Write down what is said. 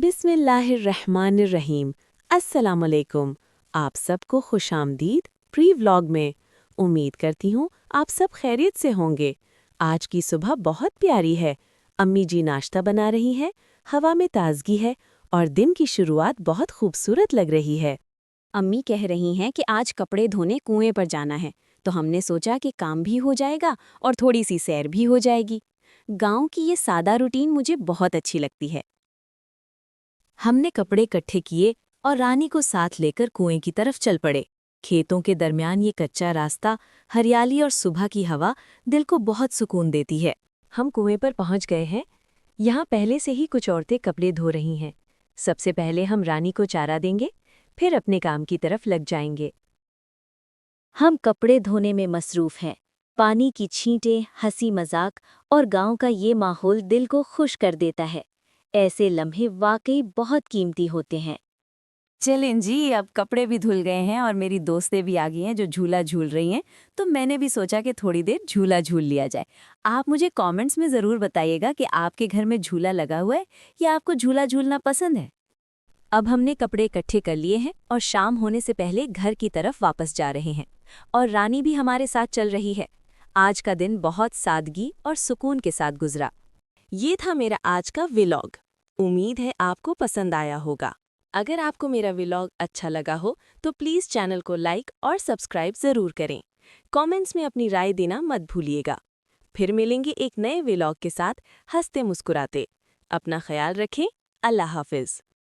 बिस्मिल्लाहिर्रहमानिर्रहीम। अस्सलामुअलैकुम। आप सबको खुशामदीद प्री व्लॉग में। उम्मीद करती हूँ आप सब खैरियत से होंगे। आज की सुबह बहुत प्यारी है। अम्मी जी नाश्ता बना रही हैं, हवा में ताजगी है और दिन की शुरुआत बहुत खूबसूरत लग रही है। अम्मी कह रही हैं कि आज कपड़े धोने कुएं पर जाना है, तो हमने सोचा कि काम भी हो जाएगा और थोड़ी सी सैर भी हो जाएगी। गांव की ये सादा रूटीन मुझे बहुत अच्छी लगती है। हमने कपड़े इकट्ठे किए और रानी को साथ लेकर कुएं की तरफ चल पड़े। खेतों के दरमियान ये कच्चा रास्ता, हरियाली और सुबह की हवा दिल को बहुत सुकून देती है। हम कुएं पर पहुंच गए हैं। यहाँ पहले से ही कुछ औरतें कपड़े धो रही हैं। सबसे पहले हम रानी को चारा देंगे, फिर अपने काम की तरफ लग जाएंगे। हम कपड़े धोने में मसरूफ हैं। पानी की छींटें, हंसी मजाक और गांव का ये माहौल दिल को खुश कर देता है। ऐसे लम्हे वाकई बहुत कीमती होते हैं। चलें जी, अब कपड़े भी धुल गए हैं और मेरी दोस्तें भी आ गई हैं जो झूला झूल रही हैं, तो मैंने भी सोचा कि थोड़ी देर झूला झूल लिया जाए। आप मुझे कमेंट्स में ज़रूर बताइएगा कि आपके घर में झूला लगा हुआ है या आपको झूला झूलना पसंद है। अब हमने कपड़े इकट्ठे कर लिए हैं और शाम होने से पहले घर की तरफ वापस जा रहे हैं। और रानी भी हमारे साथ चल रही है। आज का दिन बहुत सादगी और सुकून के साथ गुजरा। ये था मेरा आज का व्लॉग। उम्मीद है आपको पसंद आया होगा। अगर आपको मेरा व्लॉग अच्छा लगा हो तो प्लीज़ चैनल को लाइक और सब्सक्राइब ज़रूर करें। कमेंट्स में अपनी राय देना मत भूलिएगा। फिर मिलेंगे एक नए व्लॉग के साथ हंसते मुस्कुराते। अपना ख्याल रखें। अल्लाह हाफिज़।